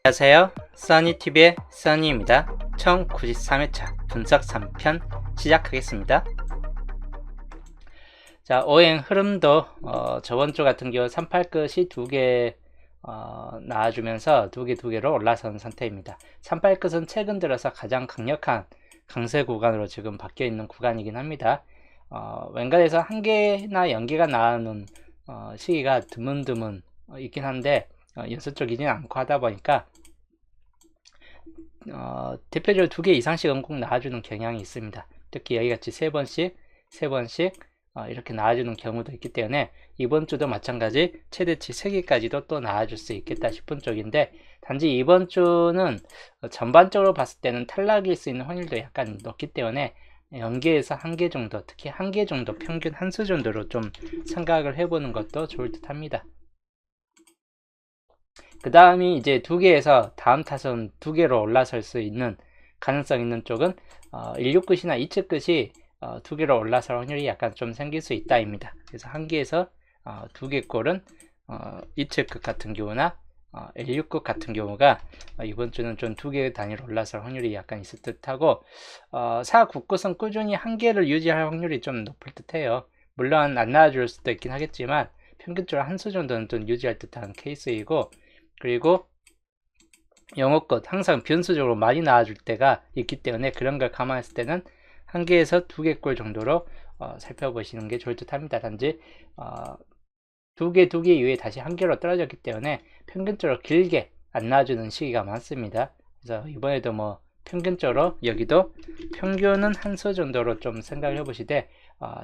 안녕하세요. 써니TV의 써니입니다. 1093회차 분석 3편 시작하겠습니다. 자, 오행 흐름도 저번주 같은 경우 38끝이 두 개 나와주면서 두 개로 올라선 상태입니다. 38끝은 최근 들어서 가장 강력한 강세 구간으로 지금 바뀌어 있는 구간이긴 합니다. 웬간에서 한 개나 연계가 나오는 시기가 드문드문 있긴 한데 연속적이진 않고 하다 보니까 대표적으로 두 개 이상씩 꼭 나와주는 경향이 있습니다. 특히 여기같이 세 번씩 이렇게 나와주는 경우도 있기 때문에 이번 주도 마찬가지 최대치 3개까지도 또 나와줄 수 있겠다 싶은 쪽인데, 단지 이번 주는 전반적으로 봤을 때는 탈락일 수 있는 확률도 약간 높기 때문에 연계에서 한 개 정도, 특히 한 개 정도, 평균 한 수 정도로 좀 생각을 해보는 것도 좋을 듯 합니다. 그 다음이 이제 두 개에서 다음 타선 두 개로 올라설 수 있는 가능성 있는 쪽은 16끝이나 2층끝이 두 개로 올라설 확률이 약간 좀 생길 수 있다입니다. 그래서 한 개에서 두 개 골은 2층끝 같은 경우나 16끝 같은 경우가 이번 주는 좀 두 개 단위로 올라설 확률이 약간 있을 듯하고, 4, 9끝은 꾸준히 한 개를 유지할 확률이 좀 높을 듯해요. 물론 안 나와줄 수도 있긴 하겠지만 평균적으로 한 수 정도는 좀 유지할 듯한 케이스이고, 그리고 영어껏 항상 변수적으로 많이 나와줄 때가 있기 때문에 그런 걸 감안했을 때는 한 개에서 두 개 꼴 정도로 살펴보시는 게 좋을 듯 합니다. 단지 두 개 이후에 다시 한 개로 떨어졌기 때문에 평균적으로 길게 안 나와주는 시기가 많습니다. 그래서 이번에도 뭐 평균적으로 여기도 평균은 한 수 정도로 좀 생각을 해보시되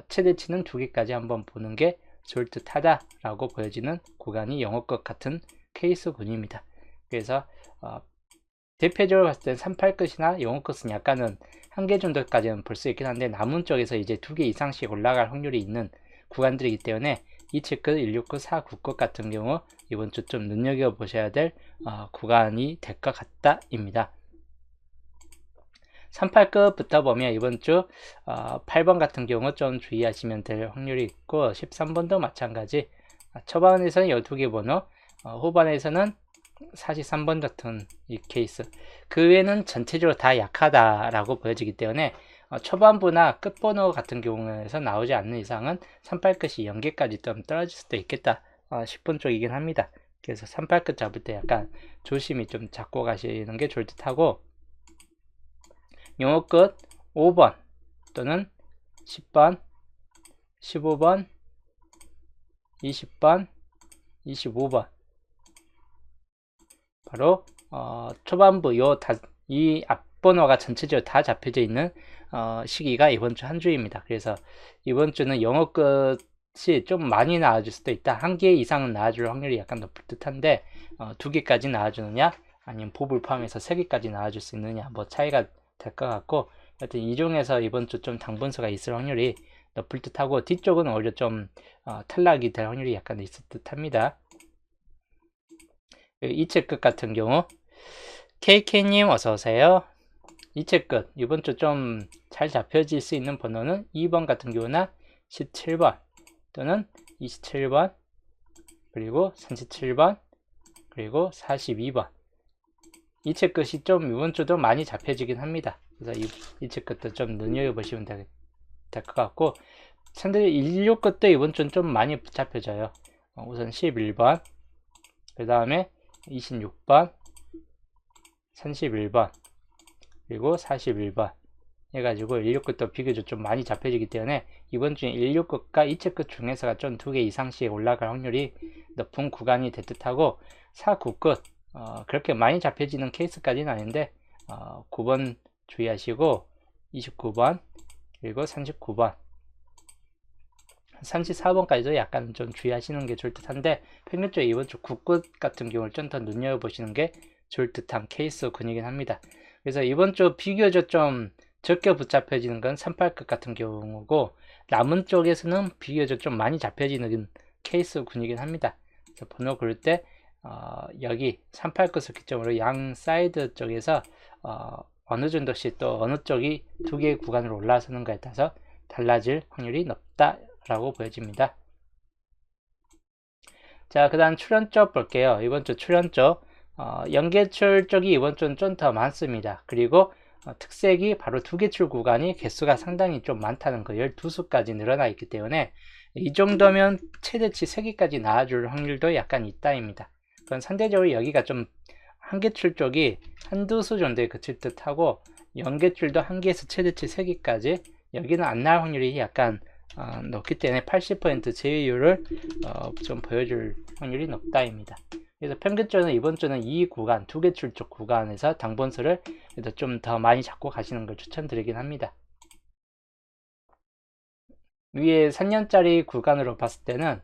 최대치는 두 개까지 한번 보는 게 좋을 듯 하다라고 보여지는 구간이 영어껏 같은 케이스군입니다. 그래서 대표적으로 봤을 땐 38끝이나 영어끝은 약간은 한 개 정도까지는 볼 수 있긴 한데, 남은 쪽에서 이제 두 개 이상씩 올라갈 확률이 있는 구간들이기 때문에 2층끝, 16끝, 4, 9끝 같은 경우 이번 주 좀 눈여겨보셔야 될 구간이 될 것 같다입니다. 38끝부터 보면 이번 주 8번 같은 경우 좀 주의하시면 될 확률이 있고, 13번도 마찬가지. 초반에서는 12개 번호, 후반에서는 43번 같은 이 케이스, 그 외에는 전체적으로 다 약하다라고 보여지기 때문에 초반부나 끝번호 같은 경우에서 나오지 않는 이상은 38끝이 연계까지 좀 떨어질 수도 있겠다 싶은 쪽이긴 합니다. 그래서 38끝 잡을 때 약간 조심히 좀 잡고 가시는 게 좋을 듯 하고, 용어끝 5번 또는 10번, 15번, 20번, 25번, 바로 초반부 이 앞번호가 전체적으로 다 잡혀져 있는 시기가 이번 주 한 주입니다. 그래서 이번 주는 영어 끝이 좀 많이 나와줄 수도 있다. 한 개 이상은 나와줄 확률이 약간 높을 듯한데, 두 개까지 나와주느냐 아니면 봅을 포함해서 3개까지 나와줄 수 있느냐 뭐 차이가 될 것 같고, 하여튼 이 중에서 이번 주 좀 당분수가 있을 확률이 높을 듯하고, 뒤쪽은 오히려 좀 탈락이 될 확률이 약간 있을 듯합니다. 이체 끝 같은 경우 KK님 어서오세요. 이체 끝 이번 주 좀 잘 잡혀질 수 있는 번호는 2번 같은 경우나 17번 또는 27번, 그리고 37번, 그리고 42번. 이체 끝이 좀 이번 주도 많이 잡혀지긴 합니다. 그래서 이체 끝도 좀 눈여겨보시면 될 것 같고, 상대 16 끝도 이번 주는 좀 많이 잡혀져요. 우선 11번, 그 다음에 26번, 31번, 그리고 41번 해가지고 16끝도 비교적 좀 많이 잡혀지기 때문에 이번 주에 16끝과 2채끝 중에서가 좀 두 개 이상씩 올라갈 확률이 높은 구간이 될 듯하고, 4, 9끝 그렇게 많이 잡혀지는 케이스까지는 아닌데 9번 주의하시고, 29번, 그리고 39번, 34번까지도 약간 좀 주의하시는 게 좋을 듯한데, 평균적으로 이번 주 9끝 같은 경우를 좀 더 눈여겨보시는 게 좋을 듯한 케이스군이긴 합니다. 그래서 이번 주 비교적 좀 적게 붙잡혀지는 건 38끝 같은 경우고, 남은 쪽에서는 비교적 좀 많이 잡혀지는 케이스군이긴 합니다. 그래서 번호 고를 때 여기 38끝을 기점으로 양 사이드 쪽에서 어느 정도씩 또 어느 쪽이 두 개의 구간으로 올라서는가에 따라서 달라질 확률이 높다라고 보여집니다. 자, 그 다음 출현 쪽 볼게요. 이번 주 출현 쪽 연계출 쪽이 이번 주는 좀 더 많습니다. 그리고 특색이 바로 두개출 구간이 개수가 상당히 좀 많다는 거, 12수까지 늘어나 있기 때문에 이 정도면 최대치 3개까지 나와줄 확률도 약간 있다입니다. 그건 상대적으로 여기가 좀 한개출 쪽이 한두 수 정도에 그칠 듯 하고, 연계출도 1개에서 최대치 3개까지 여기는 안 나올 확률이 약간 높기 때문에 80% 제외율을 좀 보여줄 확률이 높다입니다. 그래서 평균적으로 이번 주는 이 구간, 두개출 쪽 구간에서 당분수를 좀 더 많이 잡고 가시는 걸 추천드리긴 합니다. 위에 3년짜리 구간으로 봤을 때는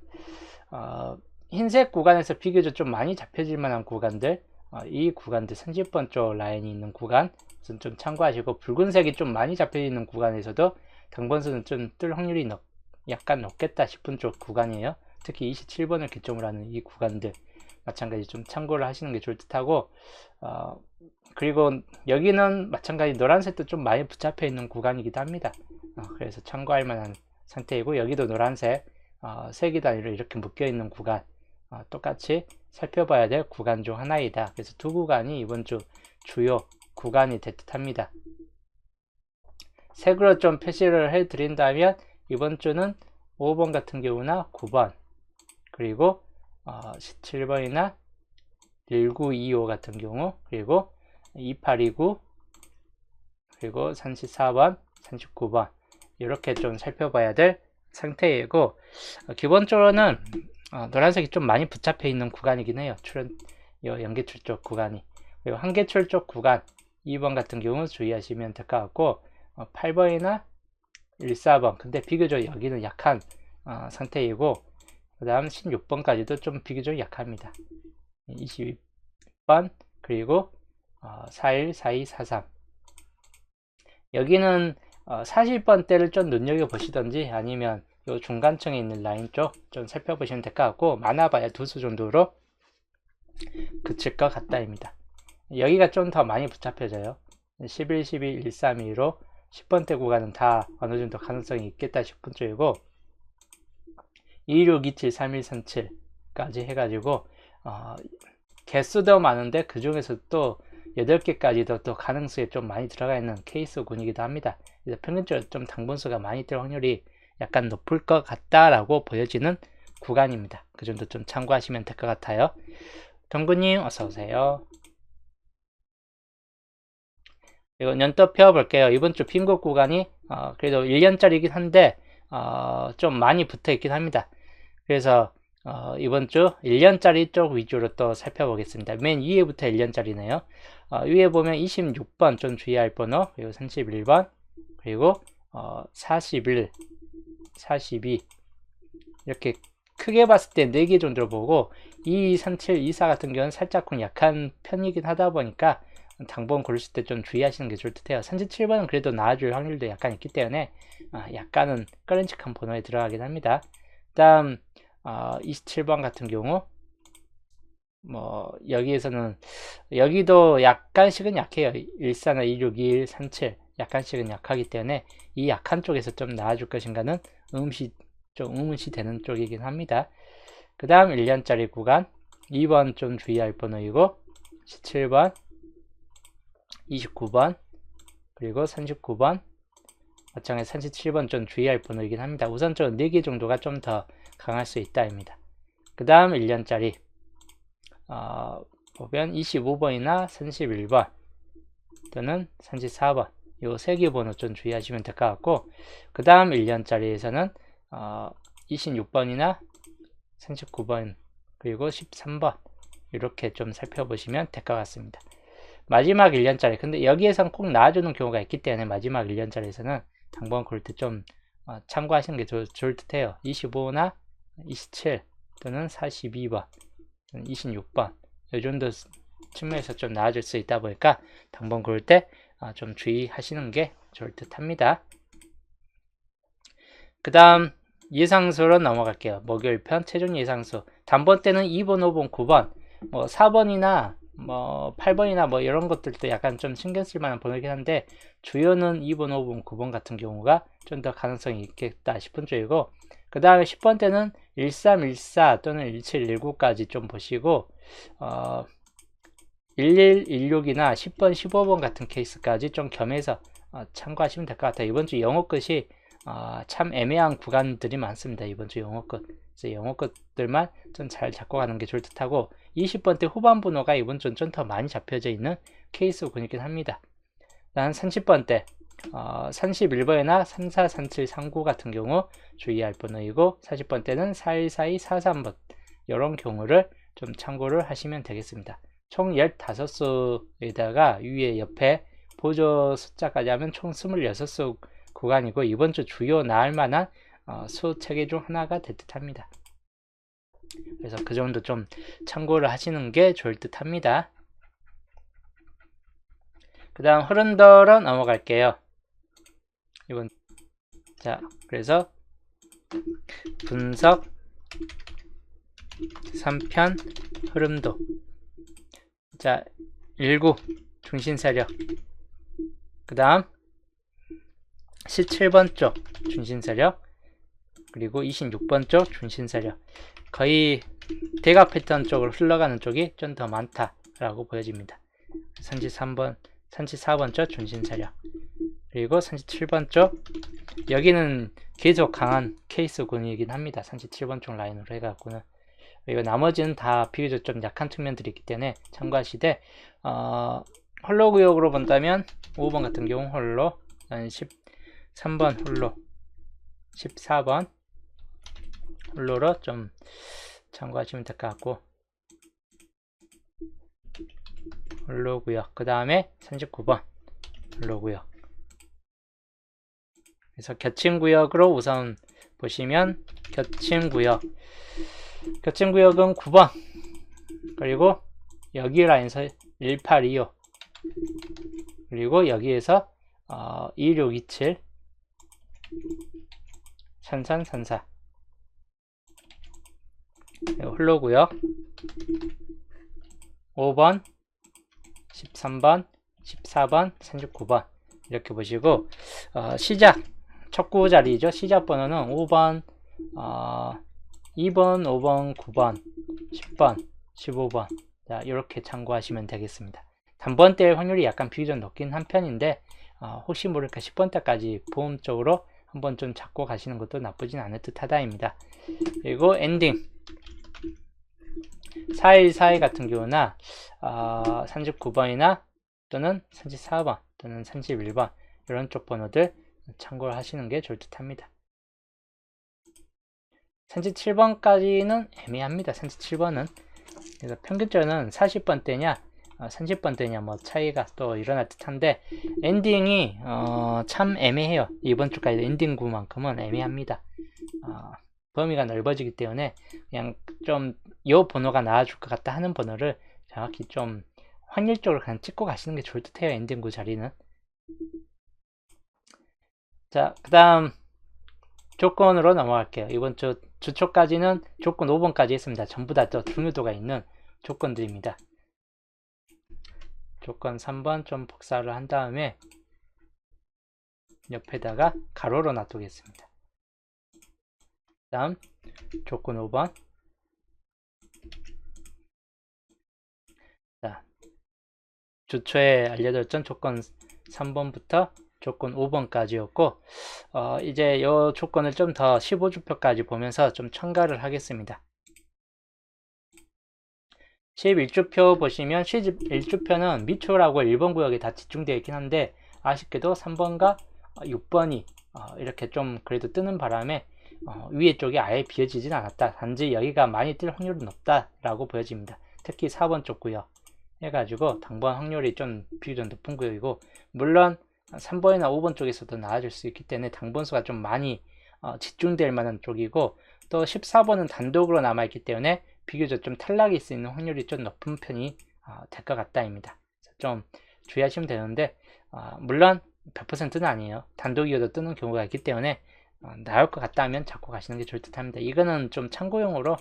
흰색 구간에서 비교적 좀 많이 잡혀질 만한 구간들, 이 구간들 30번 쪽 라인이 있는 구간 좀 참고하시고, 붉은색이 좀 많이 잡혀 있는 구간에서도 당번수는 좀 뜰 확률이 약간 높겠다 싶은 쪽 구간이에요. 특히 27번을 기점으로 하는 이 구간들 마찬가지 좀 참고를 하시는 게 좋을 듯 하고, 그리고 여기는 마찬가지 노란색도 좀 많이 붙잡혀 있는 구간이기도 합니다. 그래서 참고할 만한 상태이고, 여기도 노란색 3개 단위로 이렇게 묶여 있는 구간 똑같이 살펴봐야 될 구간 중 하나이다. 그래서 두 구간이 이번 주 주요 구간이 될 듯 합니다. 색으로 좀 표시를 해 드린다면 이번 주는 5번 같은 경우나 9번, 그리고 17번이나 1925 같은 경우, 그리고 2829, 그리고 34번, 39번 이렇게 좀 살펴봐야 될 상태이고, 기본적으로는 노란색이 좀 많이 붙잡혀 있는 구간이긴 해요. 연계출 쪽 구간이. 그리고 한계출 쪽 구간 2번 같은 경우 주의하시면 될 것 같고, 8번이나 14번, 근데 비교적 여기는 약한 상태이고, 그 다음 16번까지도 좀 비교적 약합니다. 22번, 그리고 41, 42, 43 여기는 40번대를 좀 눈여겨보시던지, 아니면 요 중간층에 있는 라인 쪽 좀 살펴보시면 될 것 같고, 많아봐야 2수 정도로 그칠 것 같다입니다. 여기가 좀 더 많이 붙잡혀져요. 11, 12, 1, 3, 2로 10번대 구간은 다 어느 정도 가능성이 있겠다 싶은 쪽이고, 26, 27, 31, 37까지 해가지고 개수도 많은데 그 중에서 또 8개까지도 또 가능성이 좀 많이 들어가 있는 케이스군이기도 합니다. 그래서 평균적으로 좀 당분수가 많이 뜰 확률이 약간 높을 것 같다라고 보여지는 구간입니다. 그 정도 좀 참고하시면 될 것 같아요. 동구님 어서오세요. 이거 연도 펴볼게요. 이번 주 빈곳 구간이 그래도 1년짜리이긴 한데 좀 많이 붙어 있긴 합니다. 그래서 이번 주 1년짜리 쪽 위주로 또 살펴보겠습니다. 맨 위에부터 1년짜리네요. 위에 보면 26번 좀 주의할 번호, 그리고 31번, 그리고 41, 42 이렇게 크게 봤을 때 4개 정도로 보고, 22, 37, 24 같은 경우는 살짝 약한 편이긴 하다 보니까 당번 고르실 때 좀 주의하시는 게 좋을 듯 해요. 37번은 그래도 나와줄 확률도 약간 있기 때문에 약간은 꺼림칙한 번호에 들어가긴 합니다. 그 다음 27번 같은 경우 여기에서는 여기도 약간씩은 약해요. 14나 26, 21, 37 약간씩은 약하기 때문에 이 약한 쪽에서 좀 나와줄 것인가는 좀 의문시 되는 쪽이긴 합니다. 그 다음 1년짜리 구간 2번 좀 주의할 번호이고, 17번, 29번, 그리고 39번, 마찬가지 37번 좀 주의할 번호이긴 합니다. 우선적으로 4개 정도가 좀 더 강할 수 있다입니다. 그 다음 1년짜리 보면 25번이나 31번 또는 34번 요 3개 번호 좀 주의하시면 될 것 같고, 그 다음 1년짜리에서는 26번이나 39번 그리고 13번 이렇게 좀 살펴보시면 될 것 같습니다. 마지막 1년짜리, 근데 여기에선 꼭 나와주는 경우가 있기 때문에 마지막 1년짜리에서는 당번 고를 때 좀 참고하시는 게 좋을 듯 해요. 25나 27 또는 42번, 26번 이 정도 측면에서 좀 나아질 수 있다 보니까 당번 고를 때 좀 주의하시는 게 좋을 듯 합니다. 그 다음 예상수로 넘어갈게요. 목요일 편 최종 예상수. 단번 때는 2번, 5번, 9번, 4번이나 8번이나 이런 것들도 약간 좀 신경 쓸 만한 번호이긴 한데, 주요는 2번, 5번, 9번 같은 경우가 좀 더 가능성이 있겠다 싶은 쪽이고, 그 다음에 10번 때는 13, 14 또는 17, 19까지 좀 보시고, 1116이나 10번, 15번 같은 케이스까지 좀 겸해서 참고하시면 될 것 같아요. 이번 주 영어 끝이 참 애매한 구간들이 많습니다. 이번 주 영어 끝. 그래서 영어 끝들만 좀 잘 잡고 가는 게 좋을 듯 하고, 20번대 후반 번호가 이번 주는 좀 더 많이 잡혀져 있는 케이스 군이긴 합니다. 난 30번대 31번이나 34, 37, 39 같은 경우 주의할 번호이고, 40번대는 412, 43번 이런 경우를 좀 참고를 하시면 되겠습니다. 총 15수에다가 위에 옆에 보조 숫자까지 하면 총 26수 구간이고, 이번 주 주요 나올 만한 수 체계 중 하나가 될 듯 합니다. 그래서 그 정도 좀 참고를 하시는 게 좋을 듯 합니다. 그 다음 흐름더러 넘어갈게요. 이건 자, 그래서 분석 3편 흐름도, 자, 19 중심 세력, 그 다음 17번 쪽 중심 세력, 그리고 26번 쪽 중심 세력, 거의 대각 패턴 쪽으로 흘러가는 쪽이 좀 더 많다라고 보여집니다. 34번 쪽 중심 세력, 그리고 37번 쪽, 여기는 계속 강한 케이스군이긴 합니다. 37번 쪽 라인으로 해갖고는. 그리고 나머지는 다 비교적 좀 약한 측면들이 있기 때문에 참고하시되, 홀로 구역으로 본다면 5번 같은 경우 홀로, 13번 홀로, 14번 홀로로 좀 참고하시면 될 것 같고, 홀로 구역, 그 다음에 39번 홀로 구역. 그래서 겹침 구역으로 우선 보시면, 겹침 구역은 9번, 그리고 여기 라인에서 1825, 그리고 여기에서 2627, 산산산사, 홀로 구역 5번, 13번, 14번, 39번 이렇게 보시고, 시작 첫9 자리죠. 시작 번호는 5번, 2번, 5번, 9번, 10번, 15번. 자, 이렇게 참고하시면 되겠습니다. 단번대 확률이 약간 비교적 높긴 한 편인데, 혹시 모르니까 10번대까지 보험 쪽으로 한번 좀 잡고 가시는 것도 나쁘진 않을 듯 하다입니다. 그리고 엔딩 4142 같은 경우나 39번이나 또는 34번 또는 31번 이런 쪽 번호들 참고를 하시는 게 좋을 듯 합니다. 37번까지는 애매합니다. 37번은 그래서 평균적으로는 40번대냐 30번대냐 뭐 차이가 또 일어날 듯한데, 엔딩이 참 애매해요. 이번 주까지 엔딩 구만큼은 애매합니다. 범위가 넓어지기 때문에 그냥 좀 요 번호가 나와줄 것 같다 하는 번호를 정확히 좀 확률적으로 그냥 찍고 가시는 게 좋을 듯 해요. 엔딩 구 자리는. 자, 그 다음 조건으로 넘어갈게요. 이번 주 주초까지는 조건 5번까지 했습니다. 전부 다 또 중요도가 있는 조건들입니다. 조건 3번 좀 복사를 한 다음에 옆에다가 가로로 놔두겠습니다. 다음 조건 5번. 자, 주초에 알려드렸던 조건 3번부터 조건 5번까지였고, 이제 이 조건을 좀 더 15주표까지 보면서 좀 첨가를 하겠습니다. 11주표 보시면 11주표는 미초라고 1번 구역에 다 집중되어 있긴 한데, 아쉽게도 3번과 6번이 이렇게 좀 그래도 뜨는 바람에 위에 쪽이 아예 비어지진 않았다. 단지 여기가 많이 뜰 확률은 높다 라고 보여집니다. 특히 4번 쪽 구역 해가지고 당번 확률이 좀 비교적 높은 구역이고, 물론 3번이나 5번 쪽에서도 나아질 수 있기 때문에 당번수가 좀 많이 집중될 만한 쪽이고, 또 14번은 단독으로 남아있기 때문에 비교적 좀 탈락일 수 있는 확률이 좀 높은 편이 될 것 같다입니다. 좀 주의하시면 되는데, 물론 100%는 아니에요. 단독이어도 뜨는 경우가 있기 때문에 나올 것 같다 하면 잡고 가시는 게 좋을 듯 합니다. 이거는 좀 참고용으로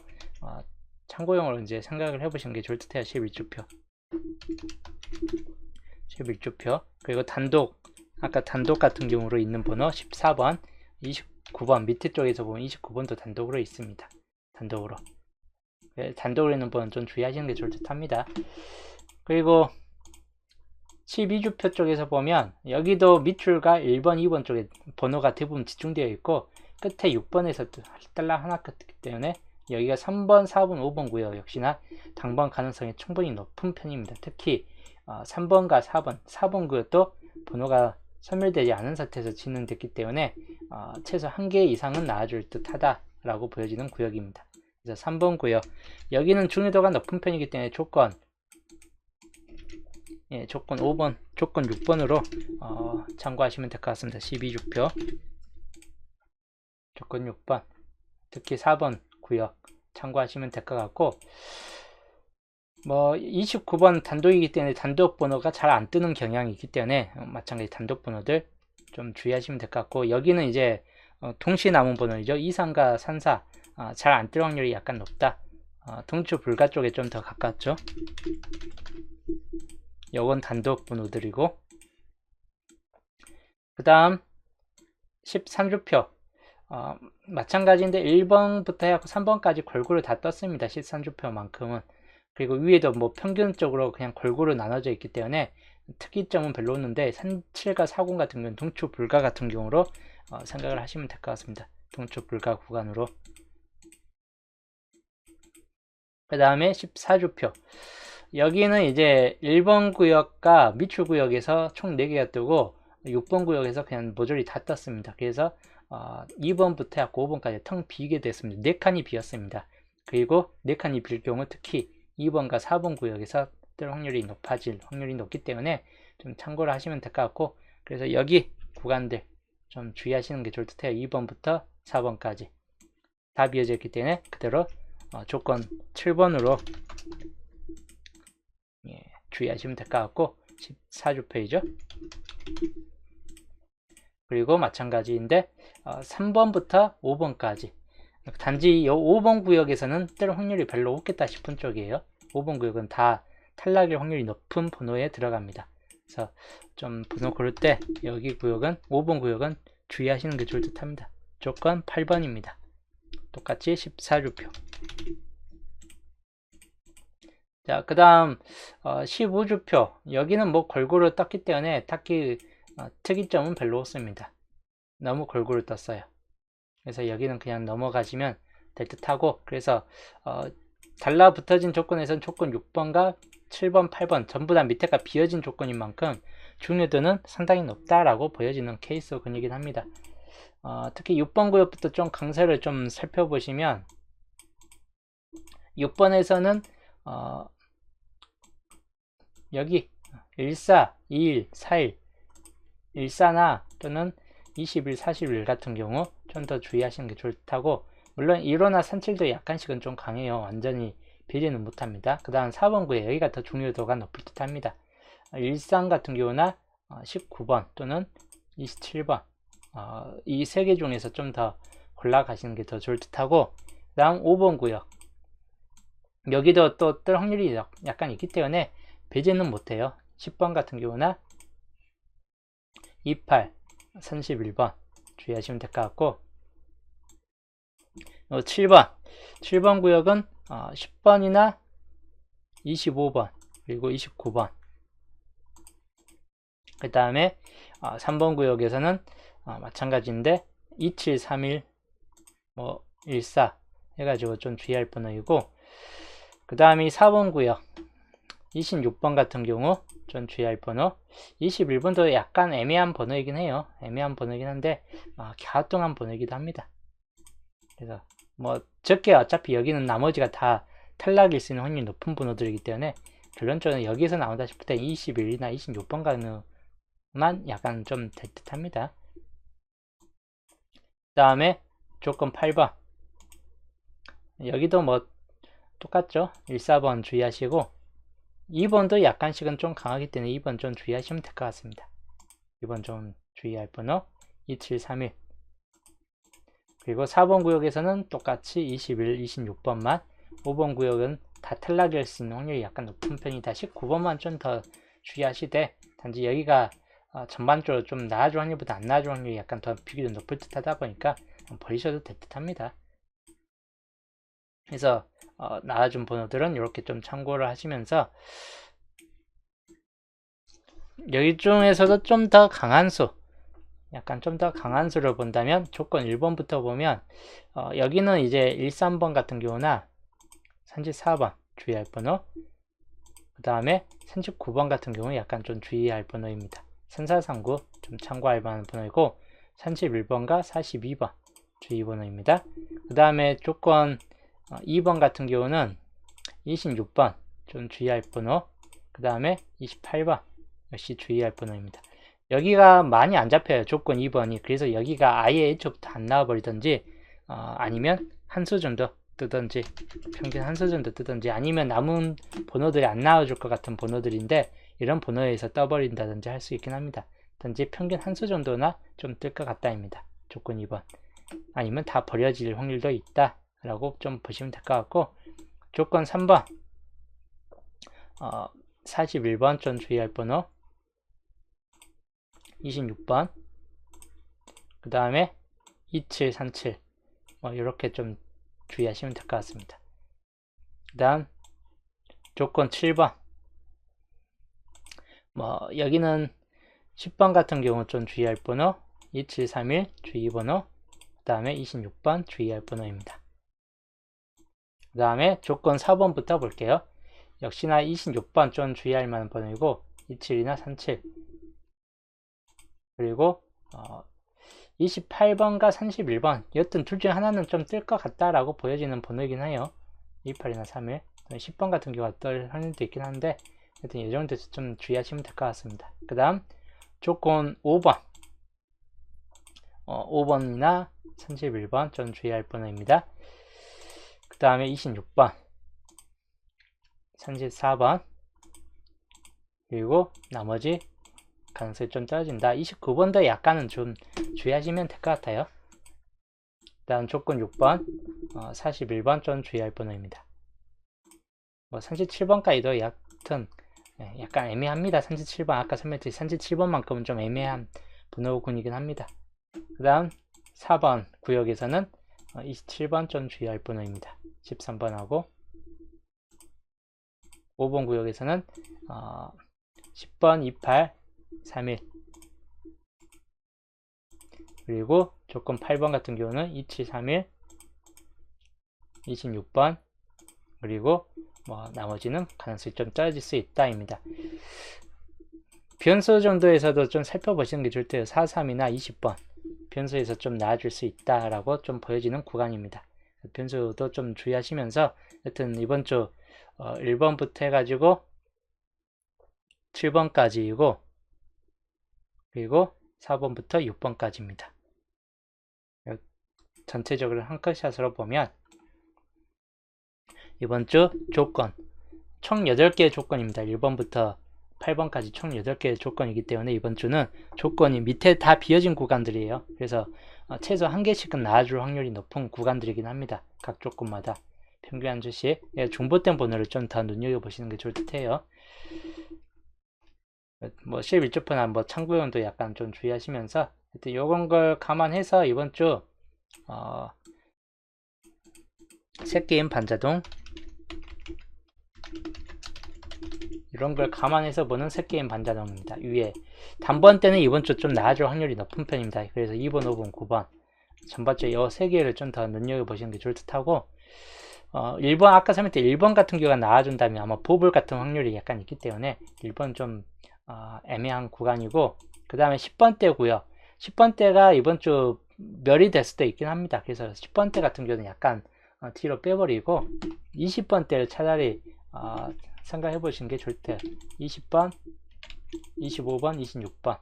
이제 생각을 해보시는 게 좋을 듯 해요. 11주표. 11주표. 그리고 단독, 아까 단독 같은 경우로 있는 번호 14번, 29번, 밑에 쪽에서 보면 29번도 단독으로 있습니다. 단독으로 있는 번호는 좀 주의하시는 게 좋을 듯 합니다. 그리고 12주표 쪽에서 보면 여기도 밑줄과 1번, 2번 쪽에 번호가 대부분 집중되어 있고 끝에 6번에서 달랑 하나 떴기 때문에 여기가 3번, 4번, 5번 구역 역시나 당번 가능성이 충분히 높은 편입니다. 특히 3번과 4번 구역도 번호가 소멸되지 않은 상태에서 진행됐기 때문에 최소 1개 이상은 나와줄 듯하다 라고 보여지는 구역입니다. 그래서 3번 구역, 여기는 중요도가 높은 편이기 때문에 조건 5번, 조건 6번으로 참고하시면 될 것 같습니다. 12주표 조건 6번, 특히 4번 구역 참고하시면 될 것 같고, 뭐 29번 단독이기 때문에 단독 번호가 잘 안 뜨는 경향이 있기 때문에 마찬가지 단독 번호들 좀 주의하시면 될 것 같고, 여기는 이제 동시에 남은 번호이죠. 23과 34 잘 안 뜰 확률이 약간 높다. 동추 불가 쪽에 좀 더 가깝죠. 요건 단독 번호들이고, 그 다음 13주표 마찬가지인데 1번부터 해갖고 3번까지 골고루 다 떴습니다. 13주표만큼은. 그리고 위에도 뭐 평균적으로 그냥 골고루 나눠져 있기 때문에 특이점은 별로 없는데 37과 40 같은 경우는 동추 불가 같은 경우로 생각을 하시면 될 것 같습니다. 동추 불가 구간으로. 그 다음에 14주표, 여기는 이제 1번 구역과 밑줄 구역에서 총 4개가 뜨고 6번 구역에서 그냥 모조리 다 떴습니다. 그래서 2번부터 해갖고 5번까지 텅 비게 됐습니다. 4칸이 비었습니다. 그리고 4칸이 빌 경우 특히 2번과 4번 구역에서 뜰 확률이 높아질 확률이 높기 때문에 좀 참고를 하시면 될 것 같고, 그래서 여기 구간들 좀 주의하시는 게 좋을 듯해요. 2번부터 4번까지 다 비어져 있기 때문에 그대로 조건 7번으로 주의하시면 될 것 같고, 14주표이죠. 그리고 마찬가지인데 3번부터 5번까지 단지 이 5번 구역에서는 뜰 확률이 별로 없겠다 싶은 쪽이에요. 5번 구역은 다 탈락일 확률이 높은 번호에 들어갑니다. 그래서 좀 번호 고를 때 여기 구역은 5번 구역은 주의하시는 게 좋을 듯 합니다. 조건 8번입니다. 똑같이 14주표. 자, 그 다음 15주표, 여기는 뭐 골고루 떴기 때문에 딱히 특이점은 별로 없습니다. 너무 골고루 떴어요. 그래서 여기는 그냥 넘어가시면 될 듯하고, 그래서 달라붙어진 조건에서는 조건 6번과 7번, 8번 전부 다 밑에가 비어진 조건인 만큼 중요도는 상당히 높다라고 보여지는 케이스군이긴 합니다. 특히 6번 구역부터 좀 강세를 좀 살펴보시면 6번에서는 여기 14, 21, 41, 14나 또는 21, 41 같은 경우 좀 더 주의하시는 게 좋다고, 물론 1호나 37도 약간씩은 좀 강해요. 완전히 비리는 못합니다. 그 다음 4번 구에 여기가 더 중요도가 높을 듯 합니다. 13 같은 경우나 19번 또는 27번 이 세 개 중에서 좀 더 골라가시는 게 더 좋을 듯 하고, 그 다음 5번 구역, 여기도 또 뜰 확률이 약간 있기 때문에 배제는 못해요. 10번 같은 경우나 28, 31번 주의하시면 될 것 같고, 7번 구역은 10번이나 25번 그리고 29번, 그 다음에 3번 구역에서는 마찬가지인데 27, 31, 뭐 14 해가지고 좀 주의할 번호이고, 그 다음에 4번 구역 26번 같은 경우 좀 주의할 번호, 21번도 약간 애매한 번호이긴 해요. 애매한 번호이긴 한데 갸우뚱한 번호이기도 합니다. 그래서 뭐 적게 어차피 여기는 나머지가 다 탈락일 수 있는 확률이 높은 번호들이기 때문에 결론적으로 여기서 나온다 싶을 때 21이나 26번 가능만 약간 좀 될 듯 합니다. 그 다음에 조건 8번, 여기도 뭐 똑같죠. 1, 4번 주의하시고 2번도 약간씩은 좀 강하기 때문에 2번 좀 주의하시면 될 것 같습니다. 2번 좀 주의할 번호 2731, 그리고 4번 구역에서는 똑같이 21, 26번만, 5번 구역은 다 탈락일 수 있는 확률이 약간 높은 편이다. 19번만 좀 더 주의하시되, 단지 여기가 전반적으로 좀 나아질 확률보다 안 나아질 확률이 약간 더 비교적 높을 듯 하다 보니까 버리셔도 될 듯 합니다. 그래서 나아진 번호들은 이렇게 좀 참고를 하시면서 여기 중에서도 좀 더 강한 수, 약간 좀 더 강한 수를 본다면 조건 1번부터 보면 여기는 이제 1, 3번 같은 경우나 34번 주의할 번호, 그 다음에 39번 같은 경우 약간 좀 주의할 번호입니다. 3439 좀 참고할 만한 번호이고 31번과 42번 주의 번호입니다. 그 다음에 조건 2번 같은 경우는 26번 좀 주의할 번호, 그 다음에 28번 역시 주의할 번호입니다. 여기가 많이 안 잡혀요. 조건 2번이. 그래서 여기가 아예 애초부터 안 나와버리든지 아니면 한 수 정도 뜨든지, 평균 한 수 정도 뜨든지, 아니면 남은 번호들이 안 나와줄 것 같은 번호들인데 이런 번호에서 떠버린다든지 할 수 있긴 합니다. 단지 평균 한 수 정도나 좀 뜰 것 같다입니다. 조건 2번. 아니면 다 버려질 확률도 있다 라고 좀 보시면 될 것 같고, 조건 3번 41번 좀 주의할 번호, 26번, 그 다음에 2737 이렇게 좀 주의하시면 될 것 같습니다. 그 다음 조건 7번 여기는 10번 같은 경우 좀 주의할 번호, 2731 주의 번호, 그 다음에 26번 주의할 번호입니다. 그 다음에 조건 4번부터 볼게요. 역시나 26번 좀 주의할 만한 번호이고 27이나 37, 그리고 28번과 31번 여튼 둘 중에 하나는 좀 뜰 것 같다라고 보여지는 번호이긴 해요. 28이나 31, 10번 같은 경우가 뜰 확률도 있긴 한데 하여튼 이 정도에서 좀 주의하시면 될 것 같습니다. 그 다음 조건 5번 5번이나 31번 좀 주의할 번호입니다. 그 다음에 26번, 34번, 그리고 나머지 가능성이 좀 떨어진다. 29번도 약간은 좀 주의하시면 될 것 같아요. 그 다음 조건 6번 41번 좀 주의할 번호입니다. 37번까지도 여튼 약간 애매합니다. 37번 아까 설명드린 37번만큼은 좀 애매한 번호군이긴 합니다. 그 다음 4번 구역에서는 27번 좀 주의할 번호입니다. 13번하고 5번 구역에서는 10번, 28, 31, 그리고 조건 8번 같은 경우는 2731, 26번, 그리고 나머지는 가능성이 좀 떨어질 수 있다입니다. 변수 정도에서도 좀 살펴보시는 게 좋을 때요. 43이나 20번 변수에서 좀 나아질 수 있다라고 좀 보여지는 구간입니다. 변수도 좀 주의하시면서 하여튼 이번 주 1번부터 해가지고 7번까지이고 그리고 4번부터 6번까지입니다. 전체적으로 한 컷샷으로 보면 이번 주 조건 총 8개의 조건입니다. 1번부터 8번까지 총 8개의 조건이기 때문에 이번 주는 조건이 밑에 다 비어진 구간들이에요. 그래서 최소 한 개씩은 나와줄 확률이 높은 구간들이긴 합니다. 각 조건마다 평균 한 주씩 중보된 번호를 좀 더 눈여겨보시는 게 좋을 듯해요. 실밀조표나 참고용도 약간 좀 주의하시면서 하여튼 요건 걸 감안해서 이번 주 새게임 반자동 이런 걸 감안해서 보는 새게임 반자동입니다. 위에 단번 때는 이번 주 좀 나아질 확률이 높은 편입니다. 그래서 2번, 5번, 9번 전반주 이 3개를 좀 더 눈여겨보시는 게 좋을 듯하고 1번 아까 설명때 1번 같은 경우가 나와준다면 아마 보불 같은 확률이 약간 있기 때문에 1번 좀 애매한 구간이고 그 다음에 10번대고요. 10번대가 이번 주 멸이 될 수도 있긴 합니다. 그래서 10번대 같은 경우는 약간 뒤로 빼버리고 20번대를 차라리 생각해 보시는 게 좋을 때 20번, 25번, 26번,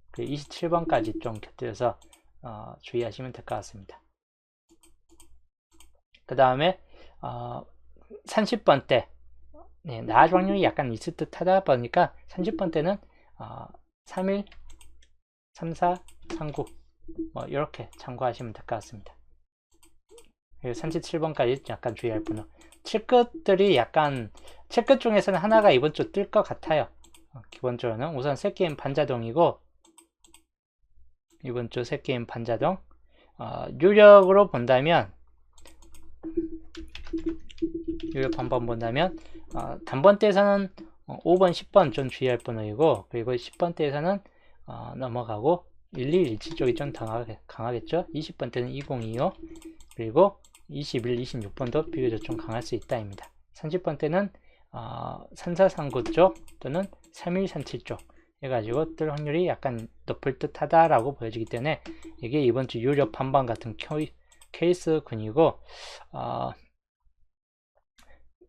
그리고 27번까지 좀 곁들여서 주의하시면 될 것 같습니다. 그 다음에 30번대 나아질 확률이 약간 있을 듯 하다 보니까 30번대는 31, 34, 39 이렇게 참고하시면 될 것 같습니다. 그리고 37번까지 약간 주의할 번호 7끝들이 약간 7끝 중에서는 하나가 이번 주 뜰 것 같아요. 기본적으로는 우선 새게임 반자동이고 이번 주 새게임 반자동 유력으로 본다면 유력 한번 본다면 단번대에서는 5번, 10번 좀 주의할 번호이고, 그리고 10번대에서는 넘어가고 1117 쪽이 좀 강하겠죠. 20번대는 2025, 그리고 21, 26번도 비교적 좀 강할 수 있다입니다. 30번대는 3439 쪽 또는 3137 쪽 해가지고 뜰 확률이 약간 높을 듯 하다라고 보여지기 때문에 이게 이번 주 유력 반반 같은 케이스군이고,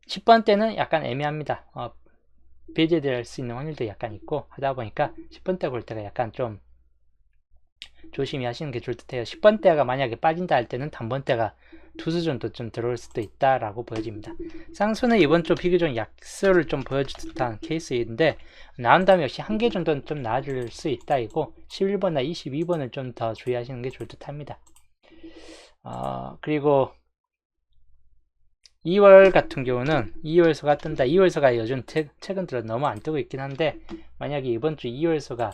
10번대는 약간 애매합니다. 배제될 수 있는 확률도 약간 있고 하다 보니까 10번대 볼 때가 약간 좀 조심히 하시는 게 좋을 듯해요. 10번대가 만약에 빠진다 할 때는 단번대가 투수 정도 좀 들어올 수도 있다라고 보여집니다. 쌍수는 이번 주 비교적 약세를 좀 보여줄 듯한 케이스인데, 나온 다음에 역시 한 개 정도는 좀 나아질 수 있다 이고 11번이나 22번을 좀 더 주의하시는 게 좋을 듯합니다. 그리고 2월 같은 경우는 2월수가 뜬다. 2월수가 요즘 최근 들어 너무 안 뜨고 있긴 한데, 만약에 이번 주 2월수가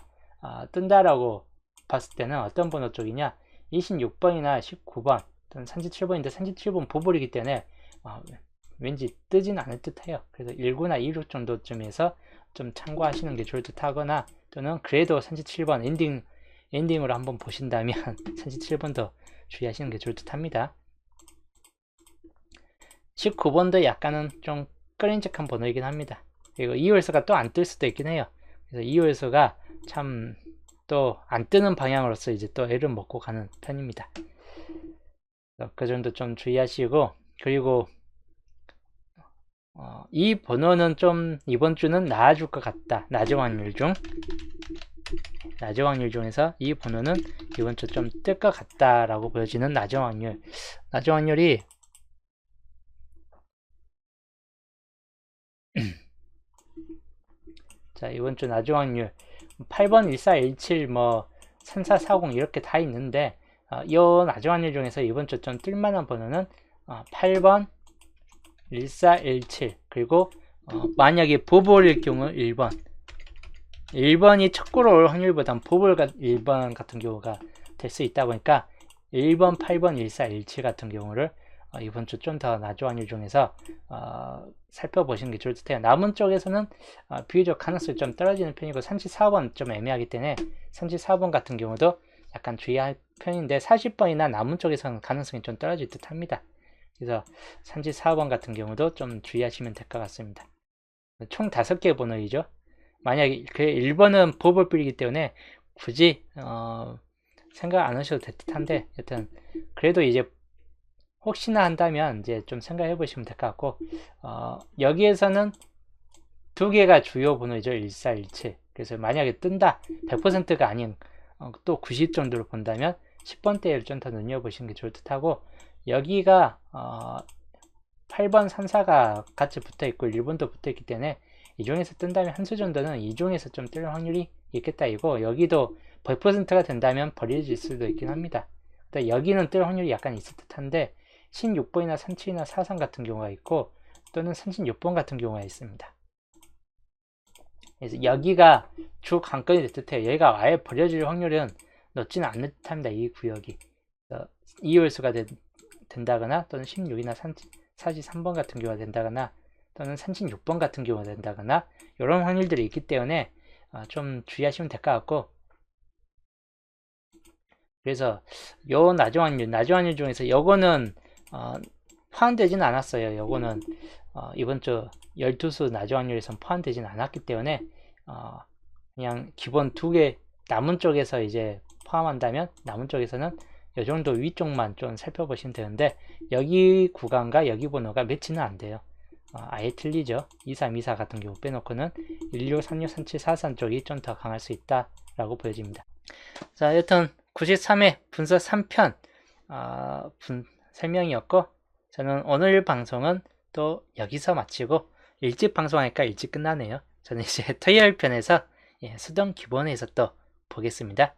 뜬다라고 봤을 때는 어떤 번호 쪽이냐, 26번이나 19번 또는 37번인데 37번 보볼이기 때문에 왠지 뜨진 않을 듯 해요. 그래서 19나 26 정도쯤에서 좀 참고하시는 게 좋을 듯 하거나, 또는 그래도 37번 엔딩으로 한번 보신다면 37번도 주의하시는 게 좋을 듯 합니다. 19번도 약간은 좀 끄림직한 번호이긴 합니다. 그리고 2월수가 또 안 뜰 수도 있긴 해요. 그래서 2월수가 참 또 안 뜨는 방향으로서 이제 또 애를 먹고 가는 편입니다. 그 정도 좀 주의하시고, 그리고 이 번호는 좀 이번 주는 나아질 것 같다. 낮은 확률 중에서 이 번호는 이번 주 좀 뜰 것 같다라고 보여지는 낮은 확률이 자, 이번 주 낮은 확률 8번, 1417, 3440 이렇게 다 있는데, 이 낮은 확률 중에서 이번 주 좀 뜰만한 번호는 8번, 1417, 그리고 만약에 보볼일 경우 1번이 첫 골을 올 확률보단 보볼 1번 같은 경우가 될 수 있다 보니까 1번, 8번, 1417 같은 경우를 이번 주 좀 더 낮은 확률 중에서 살펴보시는 게 좋을 듯해요. 남은 쪽에서는 비교적 가능성이 좀 떨어지는 편이고, 34번 좀 애매하기 때문에 34번 같은 경우도 약간 주의할 편인데, 40번이나 남은 쪽에서는 가능성이 좀 떨어질 듯 합니다. 그래서 34번 같은 경우도 좀 주의하시면 될 것 같습니다. 총 5개의 번호이죠. 만약에 그 1번은 보볼필이기 때문에 굳이 생각 안 하셔도 될 듯한데, 여튼 그래도 이제 혹시나 한다면 이제 좀 생각해 보시면 될 것 같고, 여기에서는 2개가 주요 번호이죠. 1417. 그래서 만약에 뜬다 100%가 아닌 또 90 정도로 본다면 10번대를 좀 더 눈여보시는 게 좋을 듯 하고, 여기가 8번 34가 같이 붙어 있고 1번도 붙어 있기 때문에 이 중에서 뜬다면 한 수 정도는 이 중에서 좀 뜰 확률이 있겠다 이고, 여기도 100%가 된다면 버려질 수도 있긴 합니다. 여기는 뜰 확률이 약간 있을 듯한데, 16번이나 37이나 43 같은 경우가 있고, 또는 36번 같은 경우가 있습니다. 그래서 여기가 주 관건이 될 듯해요. 얘가 아예 버려질 확률은 높지는 않을 듯합니다. 이 구역이 2월수가 된다거나, 또는 16이나 43번 같은 경우가 된다거나, 또는 36번 같은 경우가 된다거나, 이런 확률들이 있기 때문에 좀 주의하시면 될 것 같고, 그래서 요 낮은 확률 중에서 요거는 포함되지는 않았어요. 요거는 이번 주 12수 낮은 확률에선 포함되지는 않았기 때문에 그냥 기본 2개 남은 쪽에서 이제 포함한다면 남은 쪽에서는 이 정도 위쪽만 좀 살펴보시면 되는데, 여기 구간과 여기 번호가 매치는 안 돼요. 아예 틀리죠. 2324 같은 경우 빼놓고는 16, 36, 37, 43 쪽이 좀 더 강할 수 있다라고 보여집니다. 자, 여튼 93회 분석 3편 설명이었고, 저는 오늘 방송은 또 여기서 마치고, 일찍 방송하니까 일찍 끝나네요. 저는 이제 토요일 편에서 수동 기본에서 또 보겠습니다.